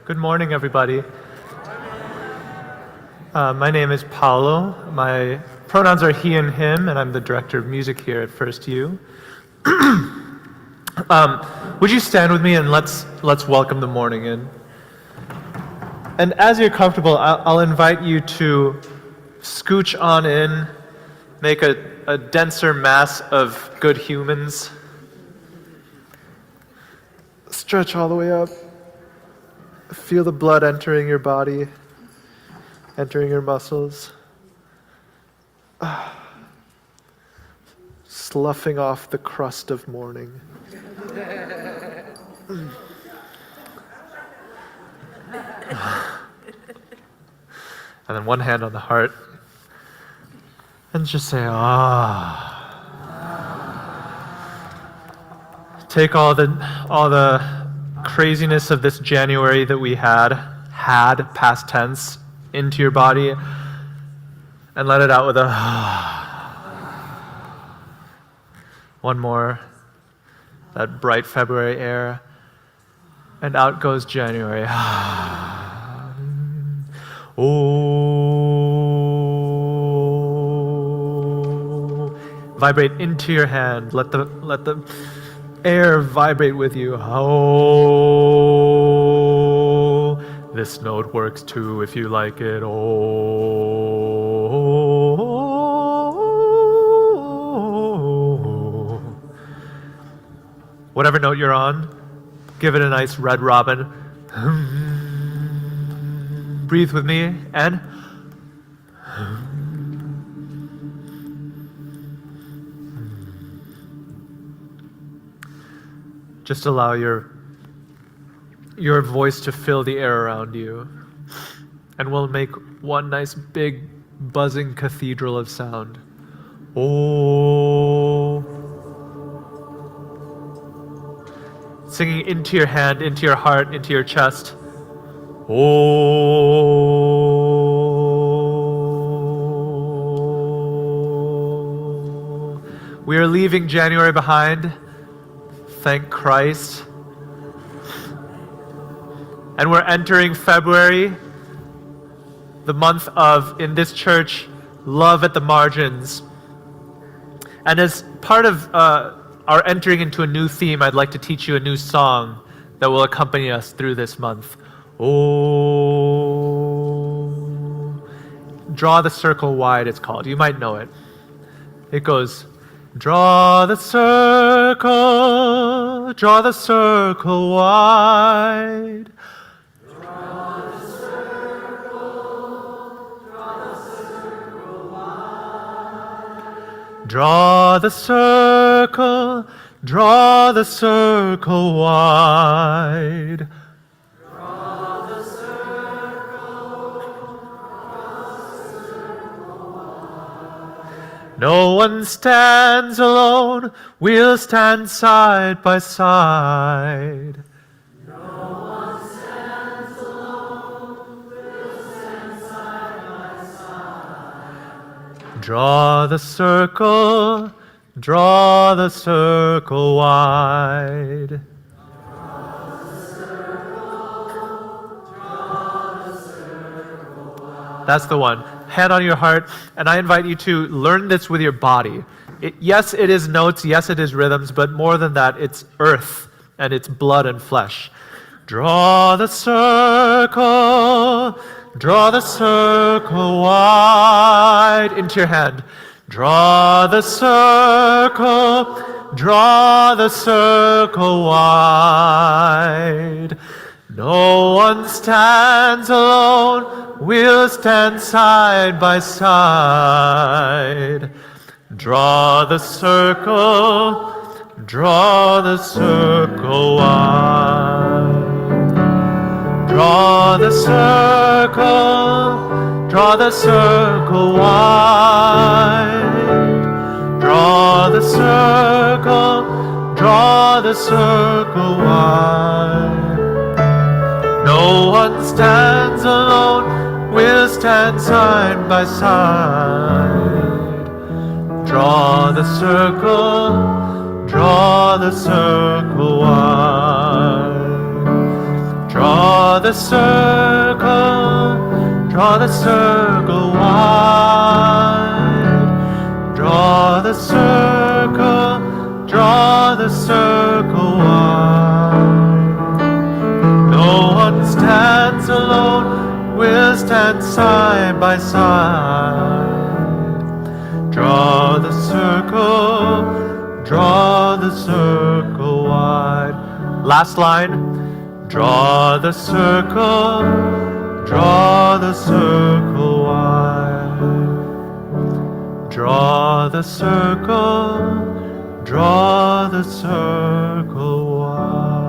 Good morning, everybody. My name is Paolo. My pronouns are he and him, and I'm the director of music here at First U. Would you stand with me and let's welcome the morning in? And as you're comfortable, I'll invite you to scooch on in, make a denser mass of good humans. Stretch all the way up. Feel the blood entering your body, entering your muscles. Sloughing off the crust of morning. And then one hand on the heart. And just say, ah. Take all the craziness of this January that we had past tense into your body and let it out with a one more, that bright February air, and out goes January. Oh, vibrate into your hand. Let the air vibrate with you. Oh, this note works too if you like it. Oh, whatever note you're on, give it a nice red robin. Breathe with me and just allow your voice to fill the air around you. And we'll make one nice big buzzing cathedral of sound. Oh. Singing into your hand, into your heart, into your chest. Oh. We are leaving January behind. Thank Christ. And we're entering February, the month of, in this church, love at the margins. And as part of our entering into a new theme, I'd like to teach you a new song that will accompany us through this month. Oh, Draw the Circle Wide, it's called. You might know it. It goes, draw the circle wide. Draw the circle wide. Draw the circle wide. Draw the circle wide. No one stands alone, we'll stand side by side. No one stands alone, we'll stand side by side. Draw the circle wide. Draw the circle wide. That's the one. Hand on your heart, and I invite you to learn this with your body. Yes, it is notes, yes, it is rhythms, but more than that, it's earth, and it's blood and flesh. Draw the circle wide into your hand. Draw the circle wide. No one stands alone, we'll stand side by side. Draw the circle wide. Draw the circle wide. Draw the circle wide. No one stands alone, we'll stand side by side. Draw the circle wide. Draw the the circle, draw the circle wide. Draw the circle, draw the circle wide. No one stands alone, we'll stand side by side. Draw the circle, draw the circle wide. Last line. Draw the circle, draw the circle wide. Draw the circle, draw the circle wide.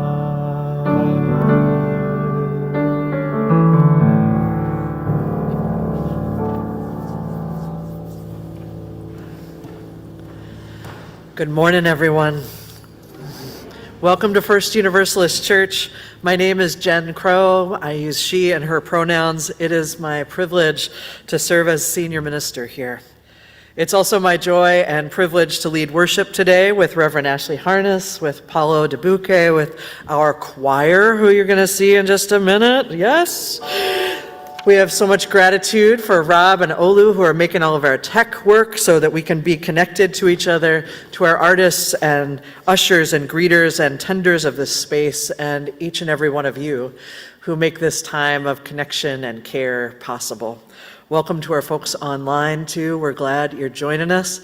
Good morning, everyone. Welcome to First Universalist Church. My name is Jen Crow. I use she and her pronouns. It is my privilege to serve as senior minister here. It's also my joy and privilege to lead worship today with Reverend Ashley Harness, with Paulo DeBuque, with our choir, who you're going to see in just a minute. Yes. We have so much gratitude for Rob and Olu, who are making all of our tech work so that we can be connected to each other, to our artists and ushers and greeters and tenders of this space, and each and every one of you who make this time of connection and care possible. Welcome to our folks online, too. We're glad you're joining us.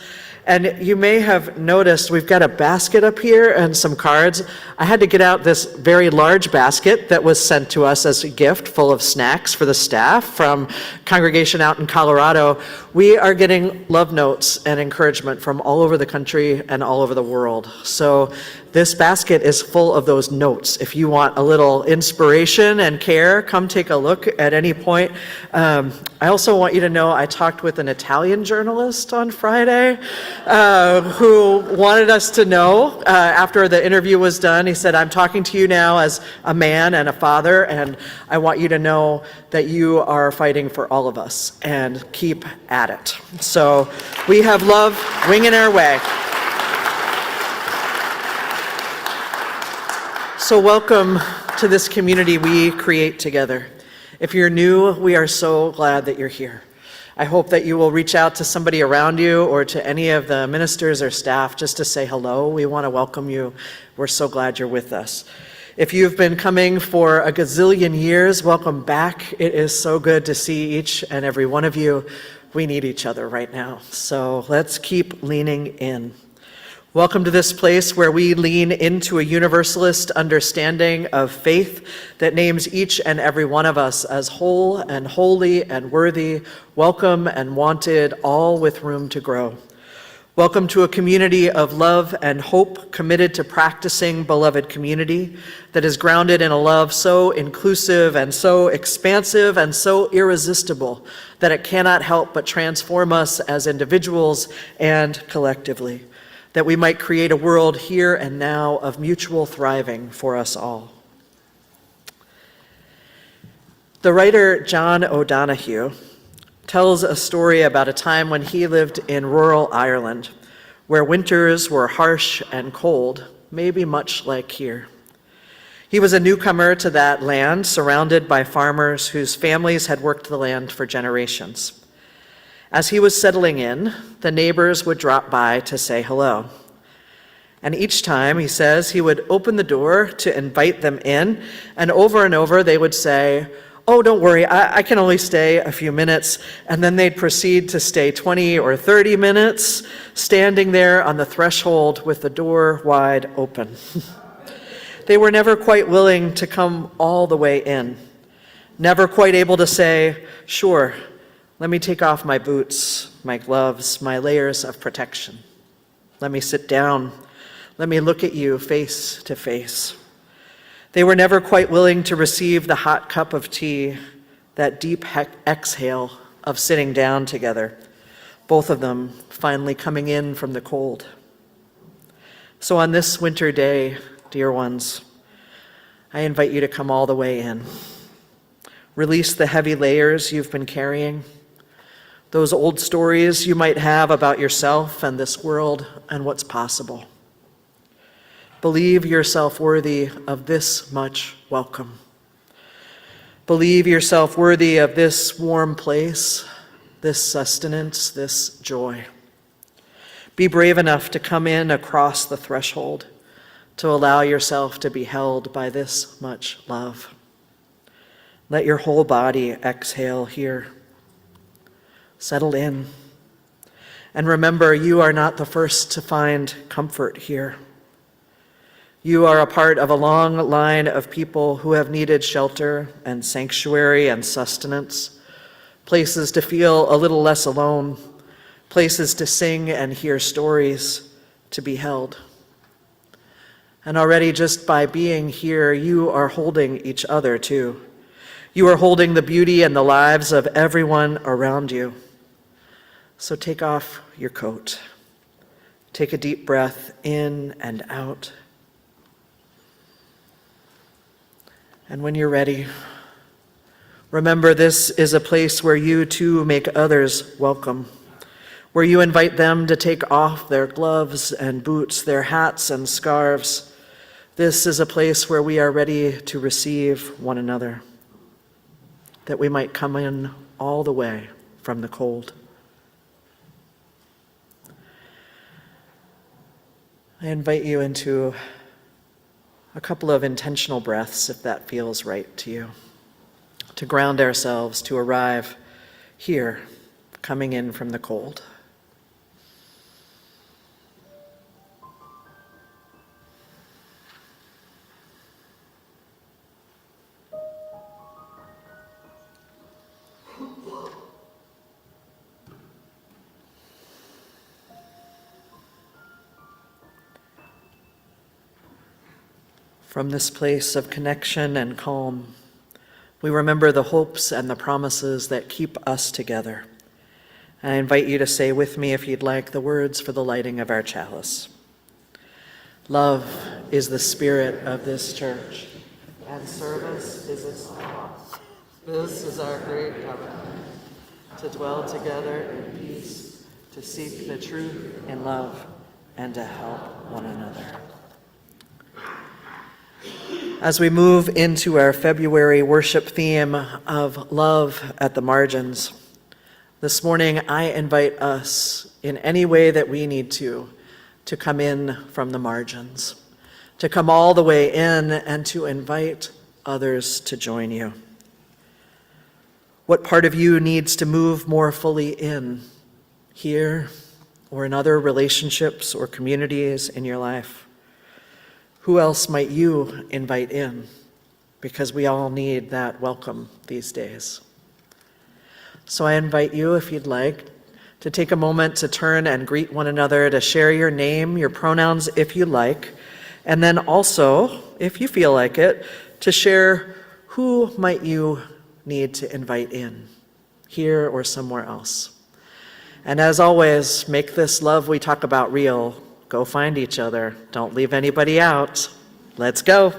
And you may have noticed we've got a basket up here and some cards. I had to get out this very large basket that was sent to us as a gift full of snacks for the staff from congregation out in Colorado. We are getting love notes and encouragement from all over the country and all over the world. So this basket is full of those notes. If you want a little inspiration and care, come take a look at any point. I also want you to know I talked with an Italian journalist on Friday who wanted us to know after the interview was done. He said, I'm talking to you now as a man and a father, and I want you to know that you are fighting for all of us, and keep at it. So we have love winging our way. So welcome to this community we create together. If you're new, we are so glad that you're here. I hope that you will reach out to somebody around you or to any of the ministers or staff just to say hello. We want to welcome you. We're so glad you're with us. If you've been coming for a gazillion years, welcome back. It is so good to see each and every one of you. We need each other right now. So let's keep leaning in. Welcome to this place where we lean into a universalist understanding of faith that names each and every one of us as whole and holy and worthy, welcome and wanted, all with room to grow. Welcome to a community of love and hope committed to practicing beloved community that is grounded in a love so inclusive and so expansive and so irresistible that it cannot help but transform us as individuals and collectively, that we might create a world here and now of mutual thriving for us all. The writer John O'Donohue tells a story about a time when he lived in rural Ireland, where winters were harsh and cold, maybe much like here. He was a newcomer to that land, surrounded by farmers whose families had worked the land for generations. As he was settling in, the neighbors would drop by to say hello. And each time, he says, he would open the door to invite them in, and over they would say, "Oh, don't worry, I can only stay a few minutes," and then they'd proceed to stay 20 or 30 minutes, standing there on the threshold with the door wide open. They were never quite willing to come all the way in, never quite able to say, "Sure, let me take off my boots, my gloves, my layers of protection. Let me sit down. Let me look at you face to face." They were never quite willing to receive the hot cup of tea, that deep exhale of sitting down together, both of them finally coming in from the cold. So on this winter day, dear ones, I invite you to come all the way in. Release the heavy layers you've been carrying, those old stories you might have about yourself and this world and what's possible. Believe yourself worthy of this much welcome. Believe yourself worthy of this warm place, this sustenance, this joy. Be brave enough to come in across the threshold, to allow yourself to be held by this much love. Let your whole body exhale here. Settle in. And remember, you are not the first to find comfort here. You are a part of a long line of people who have needed shelter and sanctuary and sustenance, places to feel a little less alone, places to sing and hear stories, to be held. And already just by being here, you are holding each other too. You are holding the beauty and the lives of everyone around you. So take off your coat. Take a deep breath in and out. And when you're ready, remember this is a place where you too make others welcome, where you invite them to take off their gloves and boots, their hats and scarves. This is a place where we are ready to receive one another, that we might come in all the way from the cold. I invite you into a couple of intentional breaths, if that feels right to you, to ground ourselves, to arrive here, coming in from the cold. From this place of connection and calm, we remember the hopes and the promises that keep us together. And I invite you to say with me, if you'd like, the words for the lighting of our chalice. Love is the spirit of this church, and service is its thought. This is our great covenant, to dwell together in peace, to seek the truth in love, and to help one another. As we move into our February worship theme of love at the margins, this morning I invite us in any way that we need to come in from the margins, to come all the way in and to invite others to join you. What part of you needs to move more fully in, here or in other relationships or communities in your life? Who else might you invite in? Because we all need that welcome these days. So I invite you, if you'd like, to take a moment to turn and greet one another, to share your name, your pronouns if you like, and then also, if you feel like it, to share who might you need to invite in, here or somewhere else. And as always, make this love we talk about real. Go find each other. Don't leave anybody out. Let's go.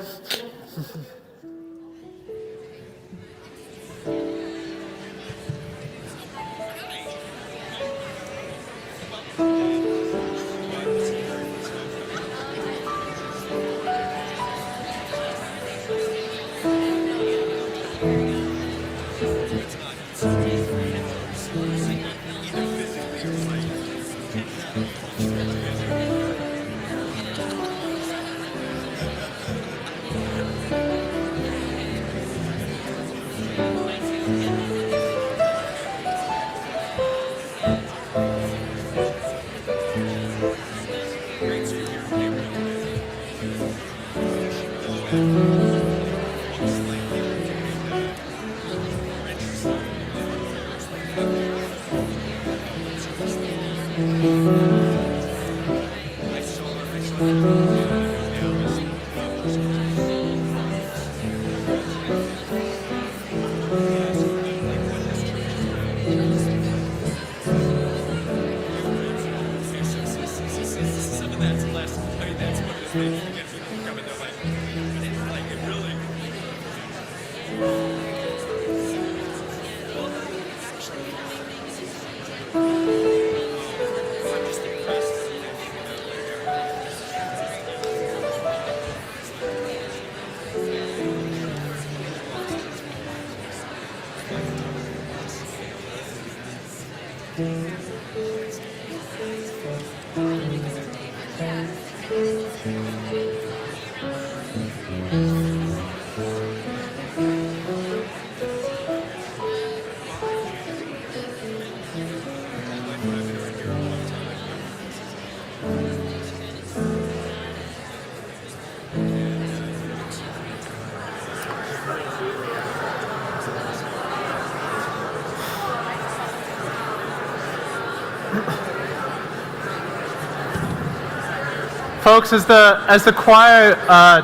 Folks, as the choir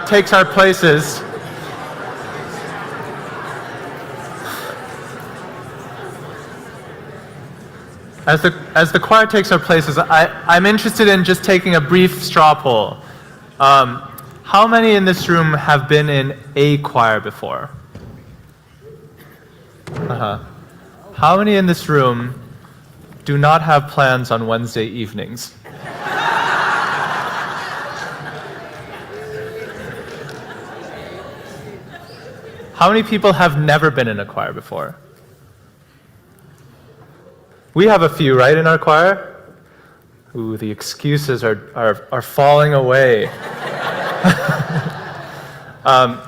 takes our places, as the choir takes our places, I'm interested in just taking a brief straw poll. How many in this room have been in a choir before? How many in this room do not have plans on Wednesday evenings? How many people have never been in a choir before? We have a few, right, in our choir? Ooh, the excuses are falling away. I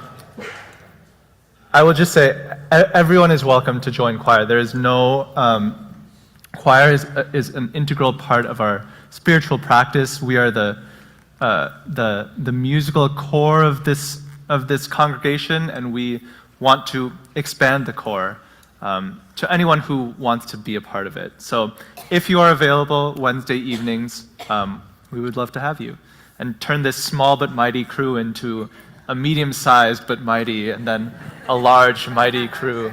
will just say, everyone is welcome to join choir. There is no, choir is an integral part of our spiritual practice. We are the musical core of this congregation, and we want to expand the core to anyone who wants to be a part of it. So if you are available Wednesday evenings, we would love to have you, and turn this small but mighty crew into a medium-sized but mighty, and then a large, mighty crew.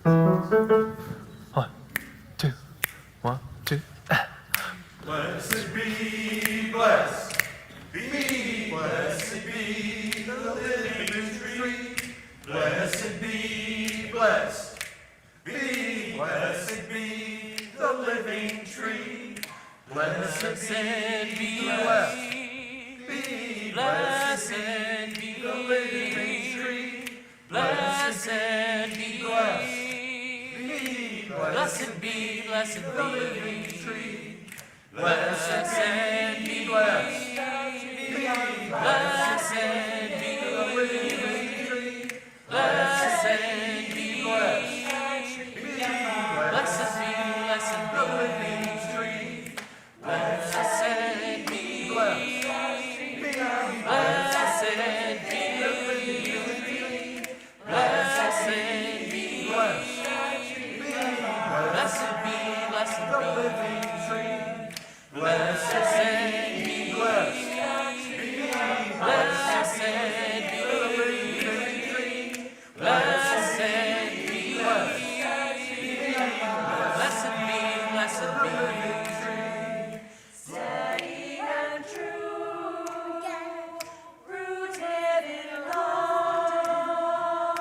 One, two. Blessed be, blessed be, blessed be the living tree. Blessed be, blessed be, blessed be the living tree. Blessed be, blessed be, blessed be the living tree. Blessed be, blessed be, blessed be the living tree. Blessed be, blessed be, blessed be the living tree. Blessed be, blessed be, blessed be the living tree. Blessed be, blessed be, blessed be the living tree. Blessed be, blessed be, blessed be the living tree. Blessed be, blessed be, blessed be the living tree. Blessed be, blessed be the living tree. Steady and true, rooted in love,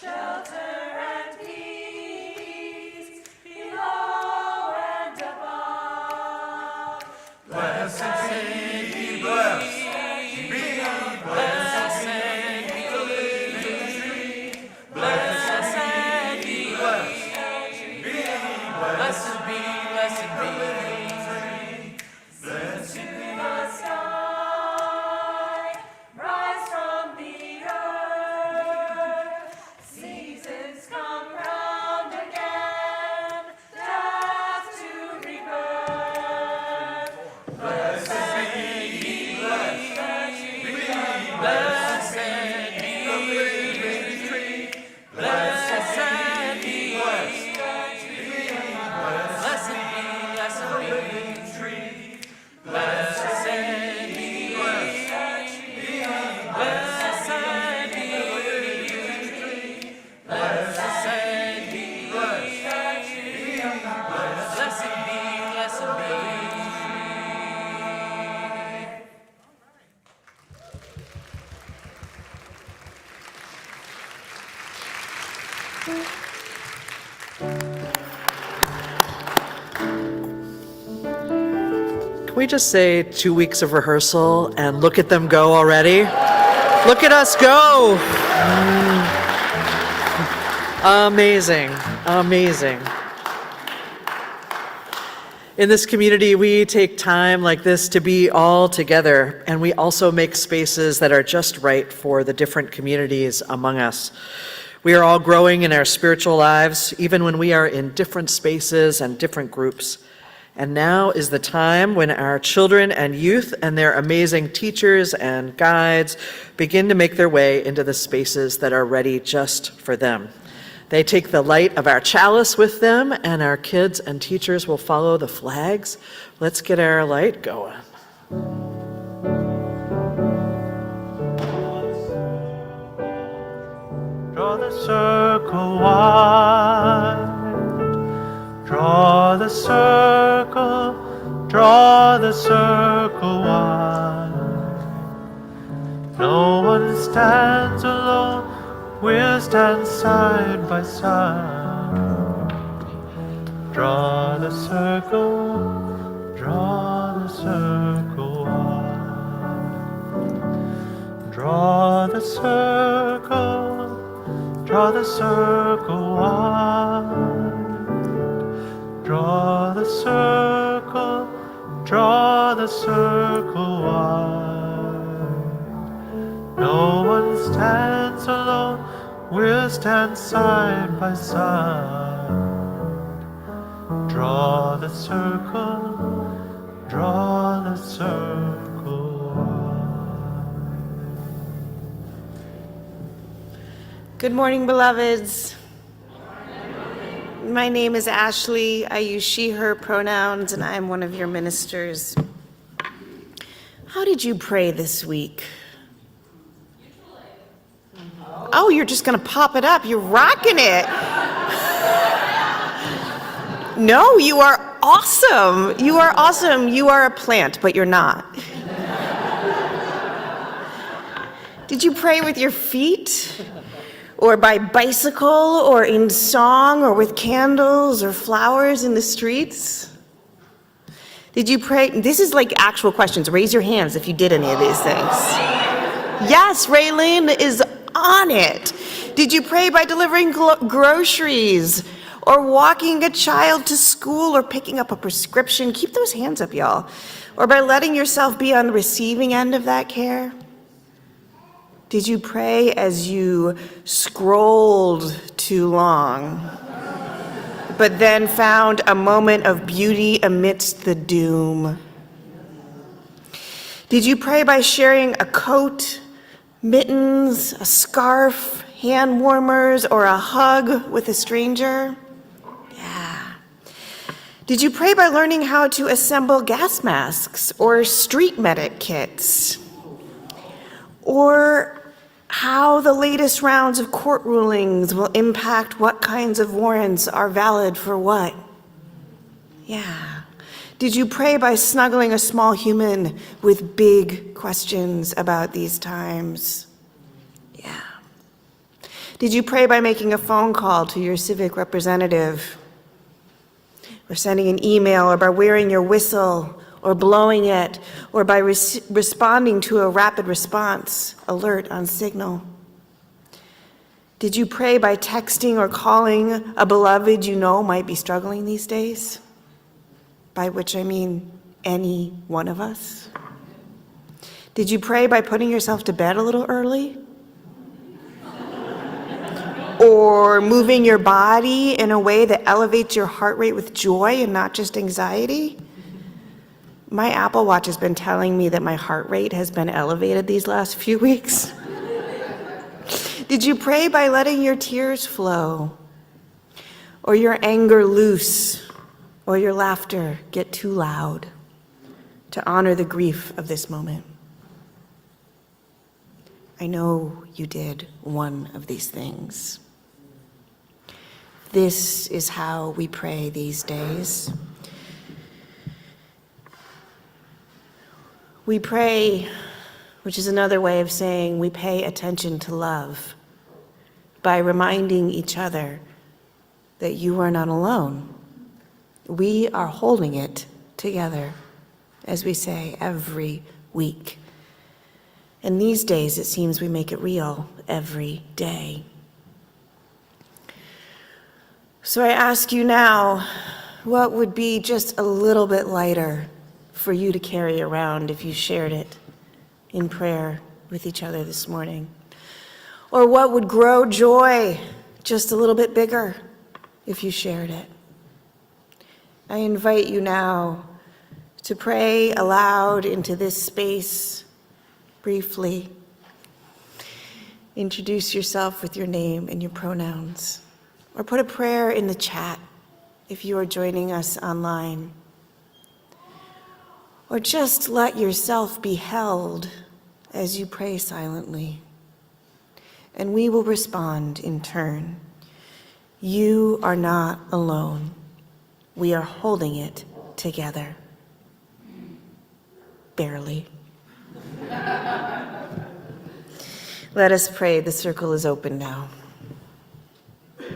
shelter and peace, below and above. Blessed be, blessed be, blessed be the living tree. Blessed be, blessed be, blessed be the living tree. Blessed To the sky, rise from the earth. Seasons come round again, death to rebirth. blessed be, blessed be, blessed be the living tree. Blessed be, blessed be, blessed be the living tree. Blessed be, blessed be, blessed be the living tree. Blessed be, blessed be, blessed be. Can we just say 2 weeks of rehearsal and look at them go already? Look at us go! Amazing. Amazing. In this community, we take time like this to be all together, and we also make spaces that are just right for the different communities among us. We are all growing in our spiritual lives, even when we are in different spaces and different groups. And now is the time when our children and youth and their amazing teachers and guides begin to make their way into the spaces that are ready just for them. They take the light of our chalice with them, and our kids and teachers will follow the flags. Let's get our light going. Draw the circle wide. Draw the circle wide. No one stands alone, we'll stand side by side. Draw the circle wide. Draw the circle wide. Draw the circle wide. No one stands alone, we'll stand side by side. Draw the circle wide. Good morning, beloveds. My name is Ashley. I use she, her pronouns, and I am one of your ministers. How did you pray this week? Oh, you're just going to pop it up. You're rocking it. No, you are awesome. You are awesome. You are a plant, but you're not. Did you pray with your feet? Or by bicycle, or in song, or with candles, or flowers in the streets? Did you pray? This is like actual questions. Raise your hands if you did any of these things. Yes, Raylene is on it. Did you pray by delivering groceries, or walking a child to school, or picking up a prescription? Keep those hands up, y'all. Or by letting yourself be on the receiving end of that care? Did you pray as you scrolled too long, but then found a moment of beauty amidst the doom? Did you pray by sharing a coat, mittens, a scarf, hand warmers, or a hug with a stranger? Yeah. Did you pray by learning how to assemble gas masks or street medic kits? Or how the latest rounds of court rulings will impact what kinds of warrants are valid for what? Yeah. Did you pray by snuggling a small human with big questions about these times? Yeah. Did you pray by making a phone call to your civic representative, or sending an email, or by wearing your whistle, or blowing it, or by responding to a rapid response alert on Signal? Did you pray by texting or calling a beloved you know might be struggling these days? By which I mean any one of us. Did you pray by putting yourself to bed a little early? Or moving your body in a way that elevates your heart rate with joy and not just anxiety? My Apple Watch has been telling me that my heart rate has been elevated these last few weeks. Did you pray by letting your tears flow, or your anger loose, or your laughter get too loud, to honor the grief of this moment? I know you did one of these things. This is how we pray these days. We pray, which is another way of saying we pay attention to love, by reminding each other that you are not alone. We are holding it together, as we say every week. And these days, it seems we make it real every day. So I ask you now, what would be just a little bit lighter for you to carry around if you shared it in prayer with each other this morning? Or what would grow joy just a little bit bigger if you shared it? I invite you now to pray aloud into this space briefly. Introduce yourself with your name and your pronouns, or put a prayer in the chat if you are joining us online. Or just let yourself be held as you pray silently, and we will respond in turn. You are not alone. We are holding it together. Barely. Let us pray. The circle is open now. I'm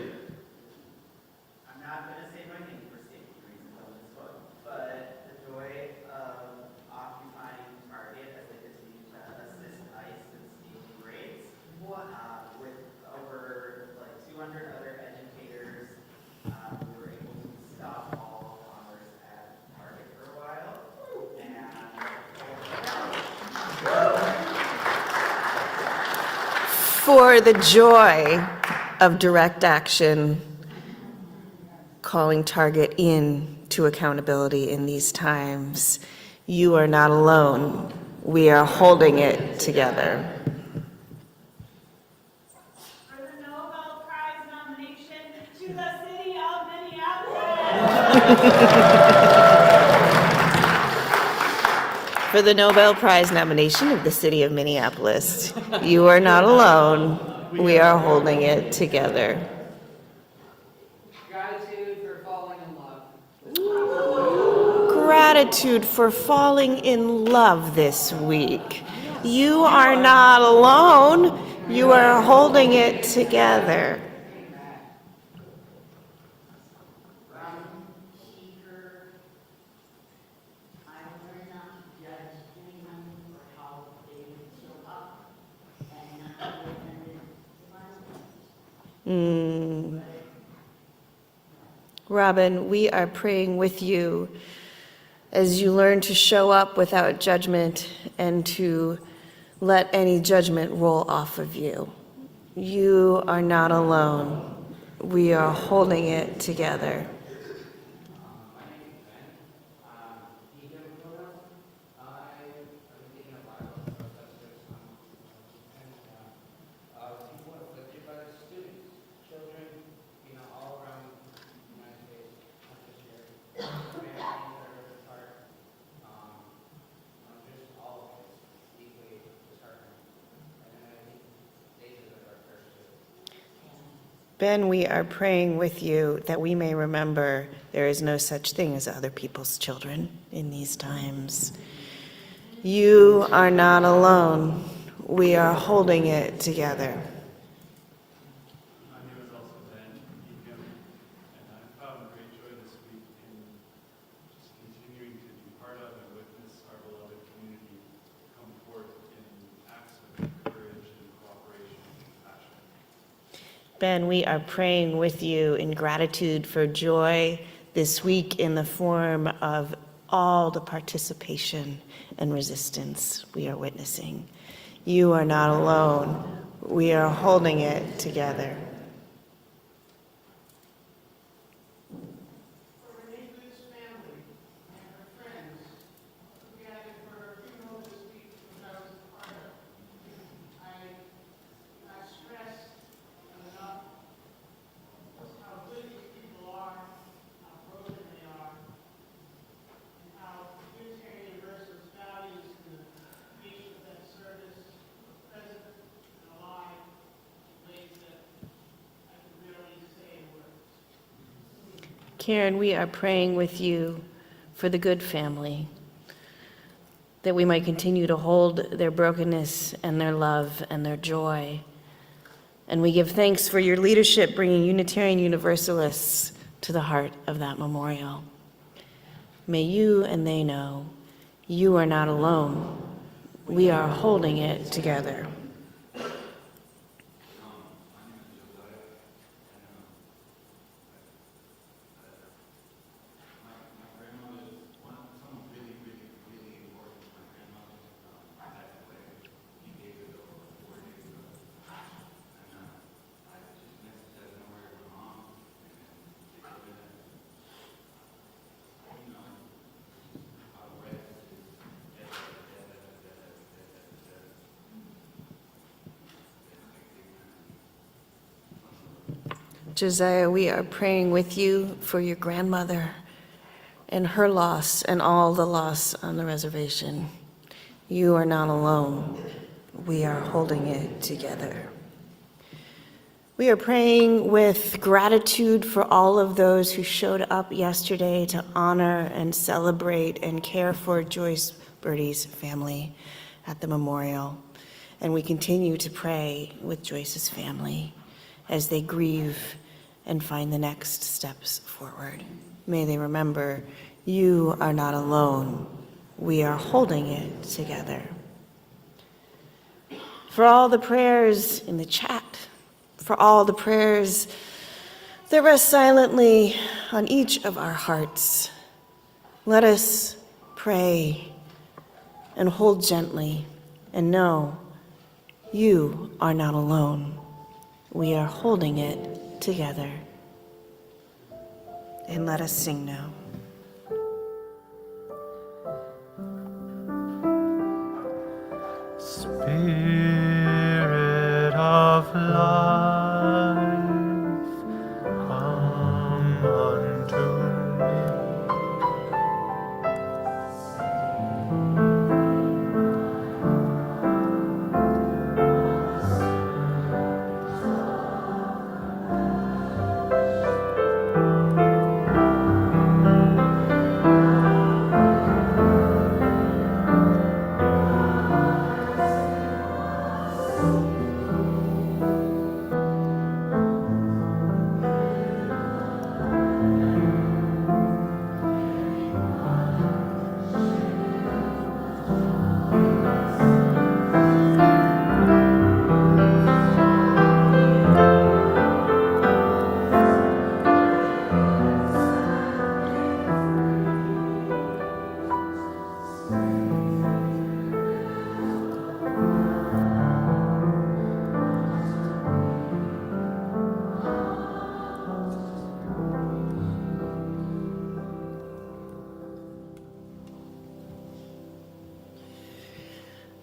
not going to say my name for safety reasons on this one, but the joy of occupying Target as they continue to assist ICE and stealing rates, with over 200 other educators, we were able to stop all commerce at Target for a while, For the joy of direct action, calling Target in to accountability in these times. You are not alone. We are holding it together. For the Nobel Prize nomination to the city of Minneapolis. For the Nobel Prize nomination of the city of Minneapolis, you are not alone. We are holding it together. Gratitude for falling in love. Gratitude for falling in love this week. You are not alone. You are holding it together. Robin, we are praying with you as you learn to show up without judgment and to let any judgment roll off of you. You are not alone. We are holding it together. Ben, we are praying with you that we may remember there is no such thing as other people's children in these times. You are not alone. We are holding it together. My name is also Ben, and I found great joy this week in just continuing to be part of and witness our beloved community come forth in acts of courage and cooperation and compassion. Ben, we are praying with you in gratitude for joy this week in the form of all the participation and resistance we are witnessing. You are not alone. We are holding it together. Karen, we are praying with you for the good family, that we might continue to hold their brokenness and their love and their joy. And we give thanks for your leadership bringing Unitarian Universalists to the heart of that memorial. May you and they know you are not alone. We are holding it together. Josiah, we are praying with you for your grandmother and her loss and all the loss on the reservation. You are not alone. We are holding it together. We are praying with gratitude for all of those who showed up yesterday to honor and celebrate and care for Joyce Birdie's family at the memorial. And we continue to pray with Joyce's family as they grieve and find the next steps forward. May they remember, you are not alone. We are holding it together. For all the prayers in the chat, for all the prayers that rest silently on each of our hearts, let us pray and hold gently and know you are not alone. We are holding it together. And let us sing now. Spirit of life, come unto me.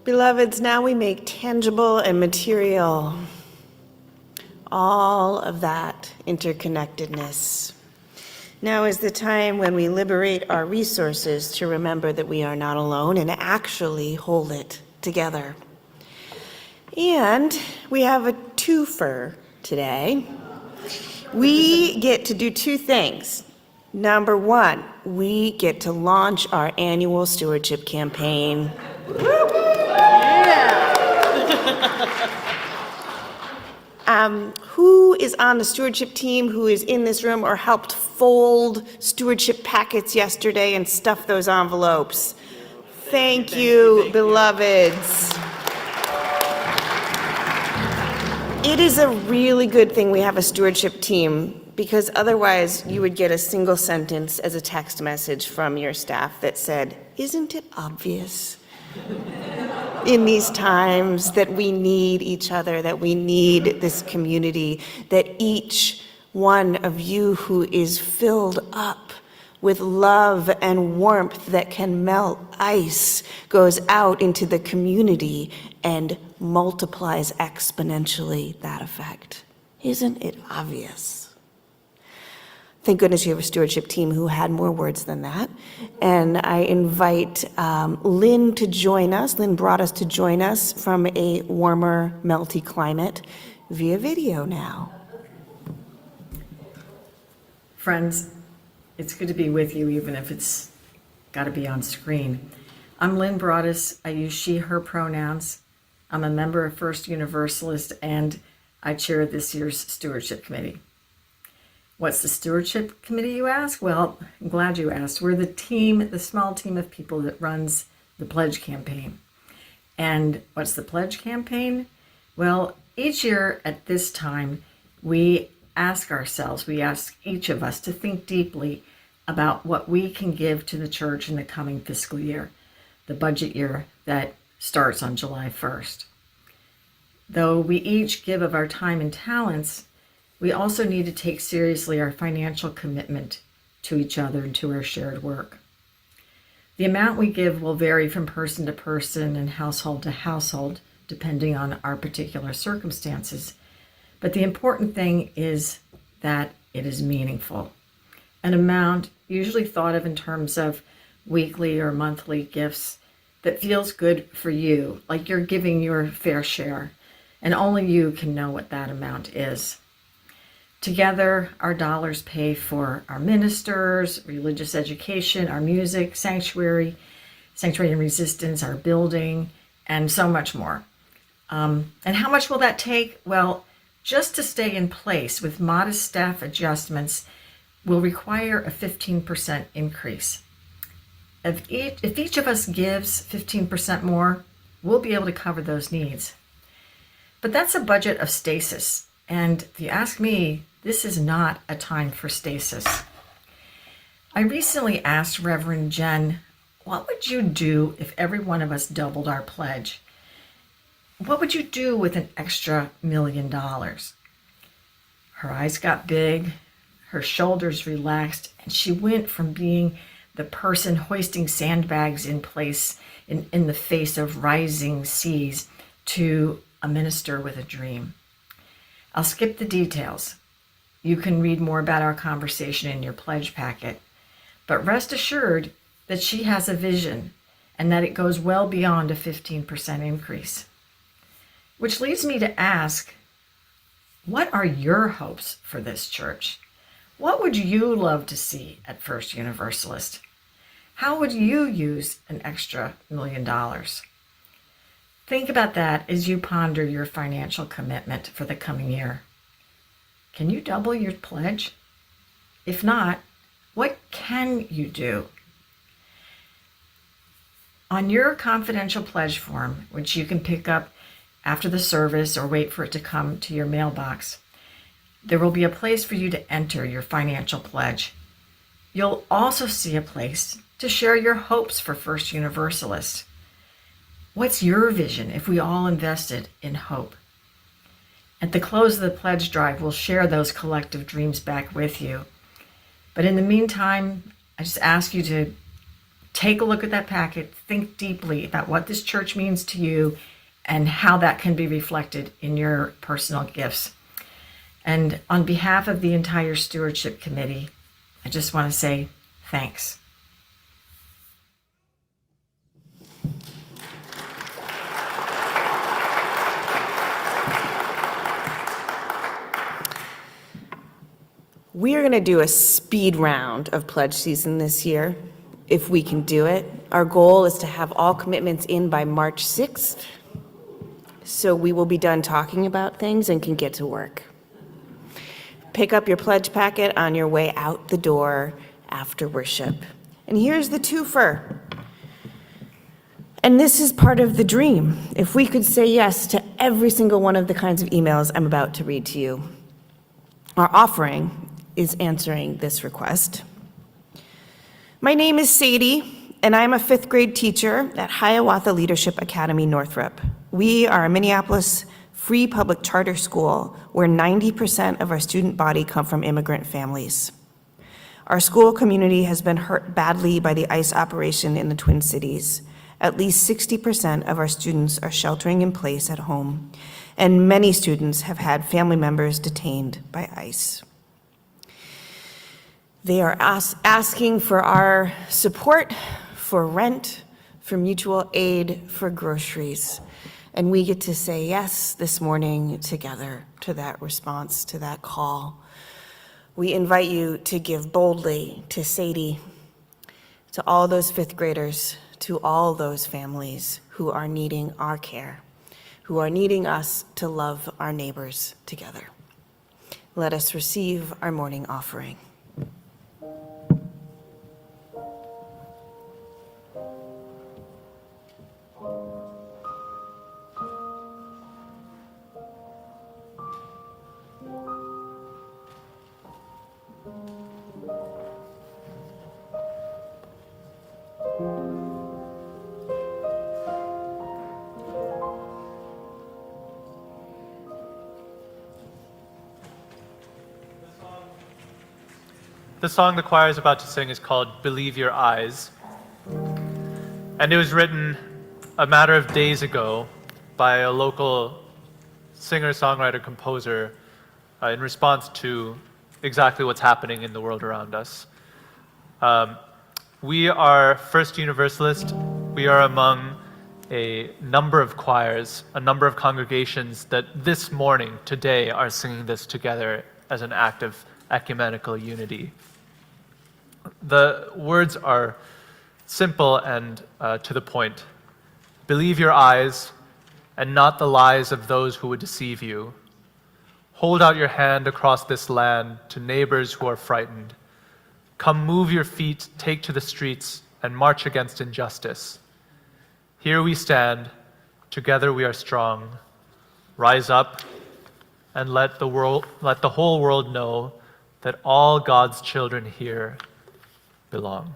Beloveds, now we make tangible and material all of that interconnectedness. Now is the time when we liberate our resources to remember that we are not alone and actually hold it together. And we have a twofer today. We get to do two things. Number one, we get to launch our annual stewardship campaign. Who is on the stewardship team, who is in this room or helped fold stewardship packets yesterday and stuff those envelopes? Thank you, beloveds. It is a really good thing we have a stewardship team, because otherwise you would get a single sentence as a text message from your staff that said, "Isn't it obvious in these times that we need each other, that we need this community, that each one of you who is filled up with love and warmth that can melt ice goes out into the community and multiplies exponentially that effect? Isn't it obvious?" Thank goodness you have a stewardship team who had more words than that. And I invite Lynn to join us. Lynn brought us to join us from a warmer, melty climate via video now. Friends, it's good to be with you, even if it's got to be on screen. I'm Lynn Broaddus. I use she, her pronouns. I'm a member of First Universalist, and I chair this year's stewardship committee. What's the stewardship committee, you ask? Well, I'm glad you asked. We're the team, the small team of people that runs the pledge campaign. And what's the pledge campaign? Well, each year at this time, we ask each of us to think deeply about what we can give to the church in the coming fiscal year, the budget year that starts on July 1st. Though we each give of our time and talents, we also need to take seriously our financial commitment to each other and to our shared work. The amount we give will vary from person to person and household to household, depending on our particular circumstances. But the important thing is that it is meaningful. An amount usually thought of in terms of weekly or monthly gifts that feels good for you, like you're giving your fair share, and only you can know what that amount is. Together, our dollars pay for our ministers, religious education, our music, sanctuary and resistance, our building, and so much more. And how much will that take? Well, just to stay in place with modest staff adjustments will require a 15% increase. If each of us gives 15% more, we'll be able to cover those needs. But that's a budget of stasis. And if you ask me, this is not a time for stasis. I recently asked Reverend Jen, what would you do if every one of us doubled our pledge? What would you do with an extra $1 million? Her eyes got big, her shoulders relaxed, and she went from being the person hoisting sandbags in place in the face of rising seas to a minister with a dream. I'll skip the details. You can read more about our conversation in your pledge packet, but rest assured that she has a vision and that it goes well beyond a 15% increase. Which leads me to ask, what are your hopes for this church? What would you love to see at First Universalist? How would you use an extra $1 million? Think about that as you ponder your financial commitment for the coming year. Can you double your pledge? If not, what can you do? On your confidential pledge form, which you can pick up after the service or wait for it to come to your mailbox, there will be a place for you to enter your financial pledge. You'll also see a place to share your hopes for First Universalist. What's your vision if we all invested in hope? At the close of the pledge drive, we'll share those collective dreams back with you. But in the meantime, I just ask you to take a look at that packet, think deeply about what this church means to you and how that can be reflected in your personal gifts. And on behalf of the entire stewardship committee, I just want to say thanks. We are going to do a speed round of pledge season this year, if we can do it. Our goal is to have all commitments in by March 6th, so we will be done talking about things and can get to work. Pick up your pledge packet on your way out the door after worship. And here's the twofer. And this is part of the dream. If we could say yes to every single one of the kinds of emails I'm about to read to you. Our offering is answering this request. My name is Sadie, and I'm a 5th grade teacher at Hiawatha Leadership Academy, Northrop. We are a Minneapolis free public charter school where 90% of our student body come from immigrant families. Our school community has been hurt badly by the ICE operation in the Twin Cities. At least 60% of our students are sheltering in place at home, and many students have had family members detained by ICE. They are asking for our support, for rent, for mutual aid, for groceries. And we get to say yes this morning together to that response, to that call. We invite you to give boldly to Sadie, to all those 5th graders, to all those families who are needing our care, who are needing us to love our neighbors together. Let us receive our morning offering. The song the choir is about to sing is called Believe Your Eyes. And it was written a matter of days ago by a local singer, songwriter, composer in response to exactly what's happening in the world around us. We are First Universalist. We are among a number of choirs, a number of congregations that this morning, today, are singing this together as an act of ecumenical unity. The words are simple and to the point. Believe your eyes and not the lies of those who would deceive you. Hold out your hand across this land to neighbors who are frightened. Come move your feet, take to the streets, and march against injustice. Here we stand, together we are strong. Rise up and let the whole world know that all God's children here belong.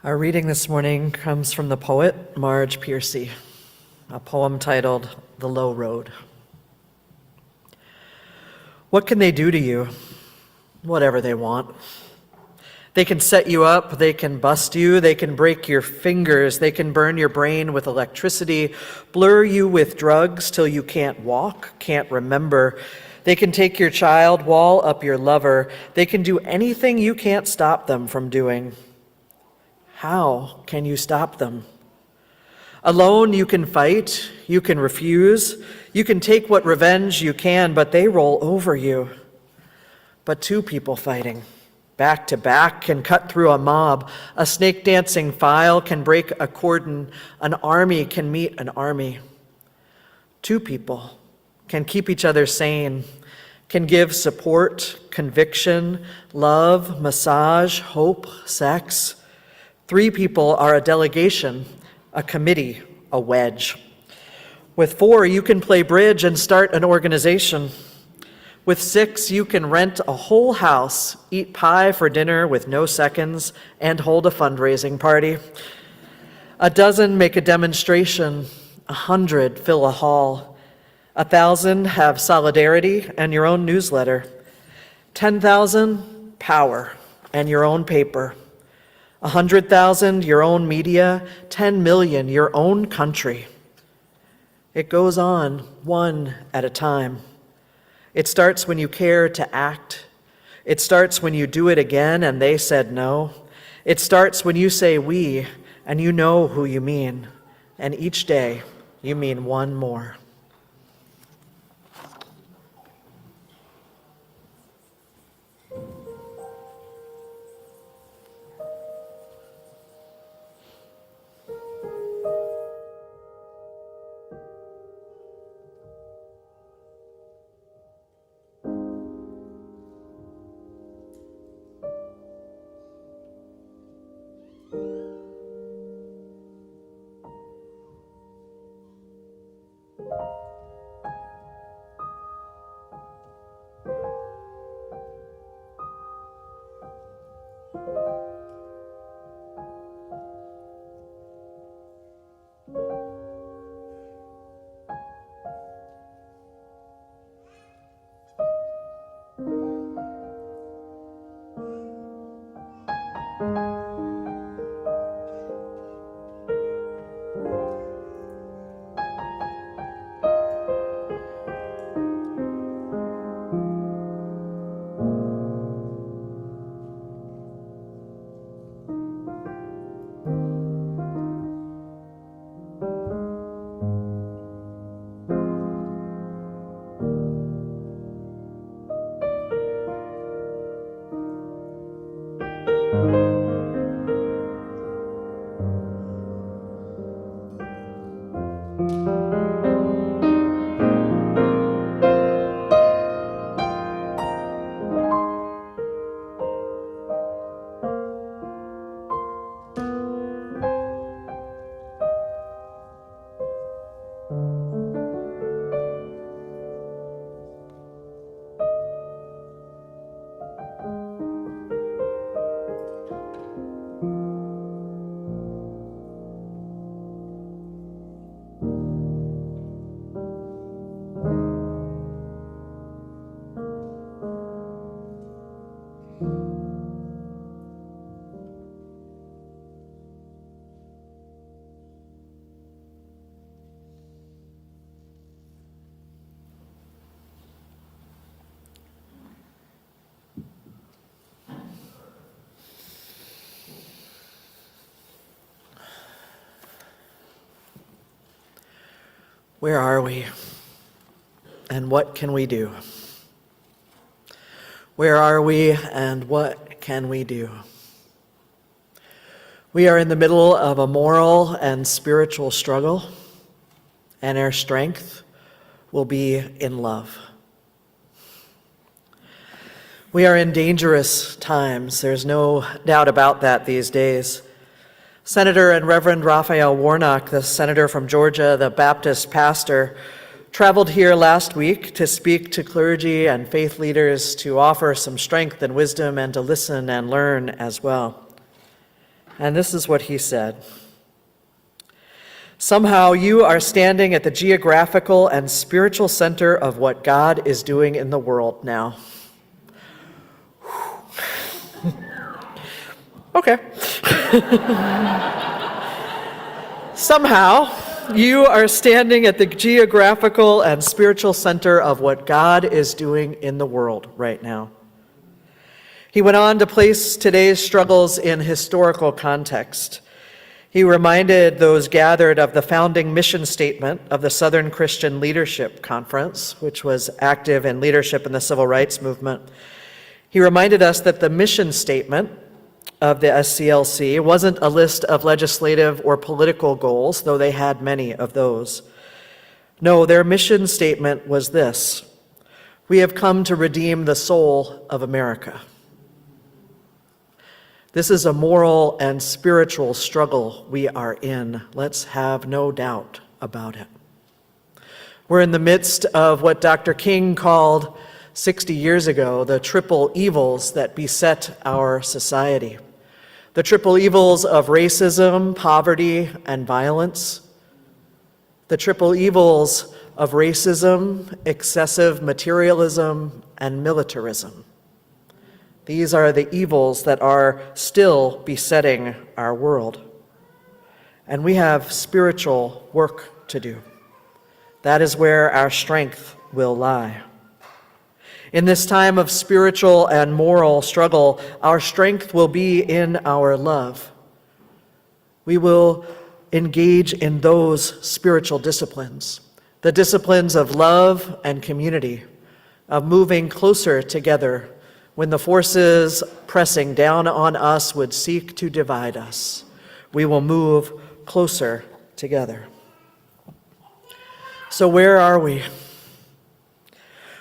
Our reading this morning comes from the poet Marge Piercy, a poem titled The Low Road. What can they do to you? Whatever they want. They can set you up, they can bust you, they can break your fingers, they can burn your brain with electricity, blur you with drugs till you can't walk, can't remember. They can take your child, wall up your lover. They can do anything you can't stop them from doing. How can you stop them? Alone you can fight, you can refuse, you can take what revenge you can, but they roll over you. but two people fighting. Back to back can cut through a mob. A snake dancing file can break a cordon. An army can meet an army. Two people can keep each other sane, can give support, conviction, love, massage, hope, sex. Three people are a delegation, a committee, a wedge. With four, you can play bridge and start an organization. With six, you can rent a whole house, eat pie for dinner with no seconds, and hold a fundraising party. A dozen make a demonstration. 100 fill a hall. 1,000 have solidarity and your own newsletter. 10,000, power and your own paper. 100,000, your own media. 10 million, your own country. It goes on, one at a time. It starts when you care to act. It starts when you do it again and they said no. It starts when you say we and you know who you mean. And each day you mean one more. Where are we? And what can we do? Where are we and what can we do? We are in the middle of a moral and spiritual struggle, and our strength will be in love. We are in dangerous times. There's no doubt about that these days. Senator and Reverend Raphael Warnock, the senator from Georgia, the Baptist pastor, traveled here last week to speak to clergy and faith leaders to offer some strength and wisdom and to listen and learn as well. And this is what he said. Somehow you are standing at the geographical and spiritual center of what God is doing in the world now. Okay. Somehow, you are standing at the geographical and spiritual center of what God is doing in the world right now. He went on to place today's struggles in historical context. He reminded those gathered of the founding mission statement of the Southern Christian Leadership Conference, which was active in leadership in the civil rights movement. He reminded us that the mission statement of the SCLC wasn't a list of legislative or political goals, though they had many of those. No, their mission statement was this: we have come to redeem the soul of America. This is a moral and spiritual struggle we are in. Let's have no doubt about it. We're in the midst of what Dr. King called 60 years ago the triple evils that beset our society. The triple evils of racism, poverty, and violence. The triple evils of racism, excessive materialism, and militarism. These are the evils that are still besetting our world. And we have spiritual work to do. That is where our strength will lie. In this time of spiritual and moral struggle, our strength will be in our love. We will engage in those spiritual disciplines, the disciplines of love and community, of moving closer together when the forces pressing down on us would seek to divide us. We will move closer together. So where are we?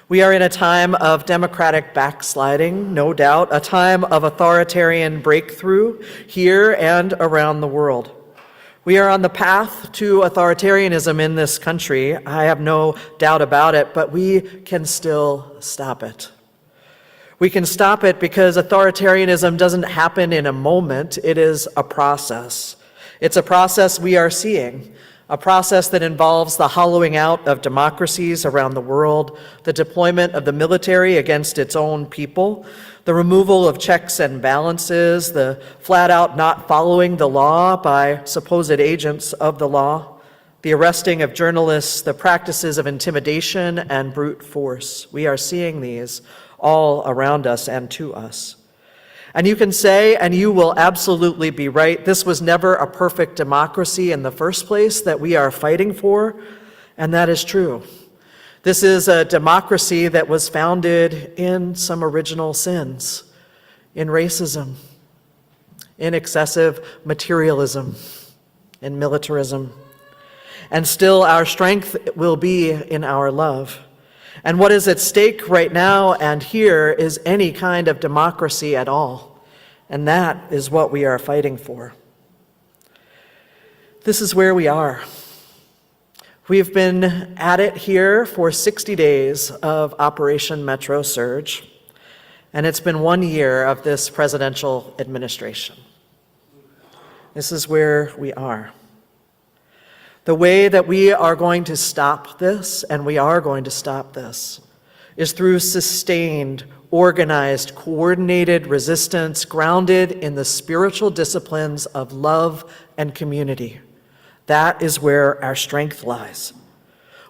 We are in a time of democratic backsliding, no doubt, a time of authoritarian breakthrough here and around the world. We are on the path to authoritarianism in this country. I have no doubt about it, but we can still stop it. We can stop it because authoritarianism doesn't happen in a moment. It is a process. It's a process we are seeing, a process that involves the hollowing out of democracies around the world, the deployment of the military against its own people, the removal of checks and balances, the flat-out not following the law by supposed agents of the law, the arresting of journalists, the practices of intimidation and brute force. We are seeing these all around us and to us. And you can say, and you will absolutely be right, this was never a perfect democracy in the first place that we are fighting for, and that is true. This is a democracy that was founded in some original sins, in racism, in excessive materialism, in militarism. And still our strength will be in our love. And what is at stake right now and here is any kind of democracy at all. And that is what we are fighting for. This is where we are. We've been at it here for 60 days of Operation Metro Surge, and it's been 1 year of this presidential administration. This is where we are. The way that we are going to stop this, and we are going to stop this, is through sustained, organized, coordinated resistance grounded in the spiritual disciplines of love and community. That is where our strength lies.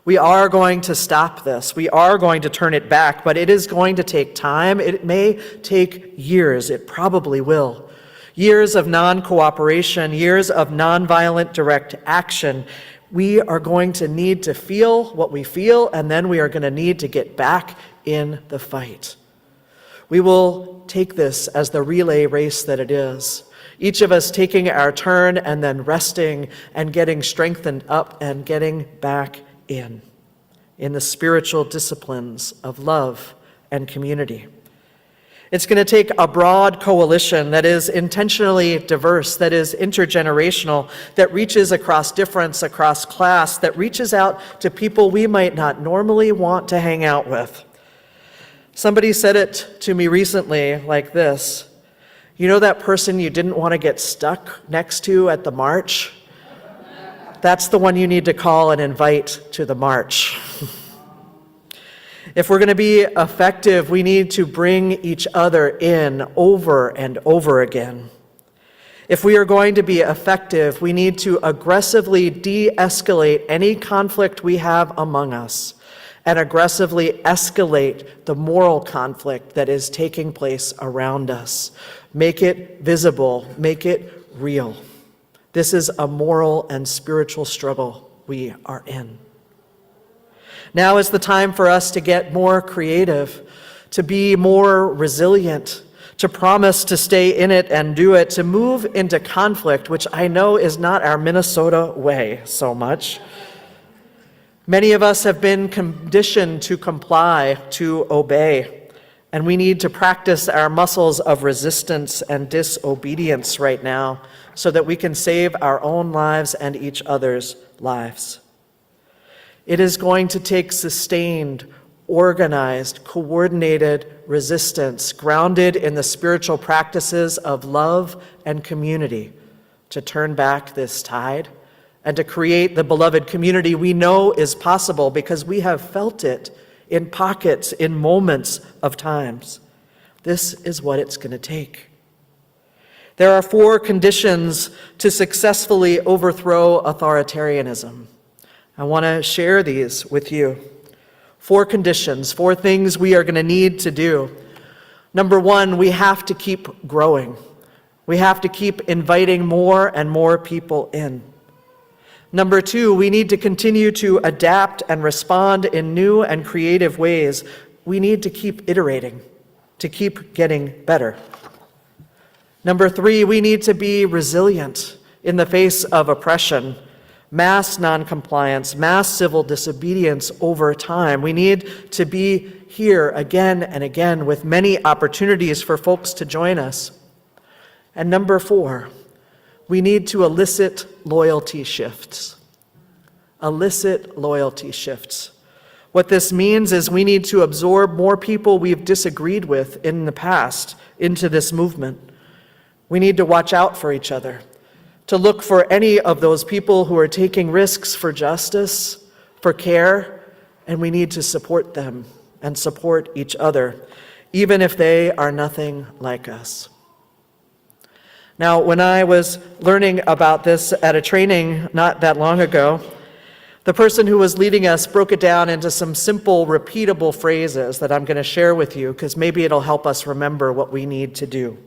We are going to stop this. We are going to turn it back, but it is going to take time. It may take years. It probably will. Years of non-cooperation, years of nonviolent direct action. We are going to need to feel what we feel, and then we are going to need to get back in the fight. We will take this as the relay race that it is. Each of us taking our turn and then resting and getting strengthened up and getting back in the spiritual disciplines of love and community. It's going to take a broad coalition that is intentionally diverse, that is intergenerational, that reaches across difference, across class, that reaches out to people we might not normally want to hang out with. Somebody said it to me recently like this: you know that person you didn't want to get stuck next to at the march? That's the one you need to call and invite to the march. If we're going to be effective, we need to bring each other in over and over again. If we are going to be effective, we need to aggressively de-escalate any conflict we have among us and aggressively escalate the moral conflict that is taking place around us. Make it visible, make it real. This is a moral and spiritual struggle we are in. Now is the time for us to get more creative, to be more resilient, to promise to stay in it and do it, to move into conflict, which I know is not our Minnesota way so much. Many of us have been conditioned to comply, to obey, and we need to practice our muscles of resistance and disobedience right now so that we can save our own lives and each other's lives. It is going to take sustained, organized, coordinated resistance grounded in the spiritual practices of love and community to turn back this tide and to create the beloved community we know is possible because we have felt it in pockets, in moments of times. This is what it's going to take. There are 4 conditions to successfully overthrow authoritarianism. I want to share these with you. 4 conditions, 4 things we are going to need to do. Number 1, we have to keep growing. We have to keep inviting more and more people in. Number 2, we need to continue to adapt and respond in new and creative ways. We need to keep iterating, to keep getting better. Number 3, we need to be resilient in the face of oppression, mass noncompliance, mass civil disobedience over time. We need to be here again and again with many opportunities for folks to join us. And number 4, we need to elicit loyalty shifts. Elicit loyalty shifts. What this means is we need to absorb more people we've disagreed with in the past into this movement. We need to watch out for each other, to look for any of those people who are taking risks for justice, for care, and we need to support them and support each other, even if they are nothing like us. Now, when I was learning about this at a training not that long ago, the person who was leading us broke it down into some simple, repeatable phrases that I'm going to share with you because maybe it'll help us remember what we need to do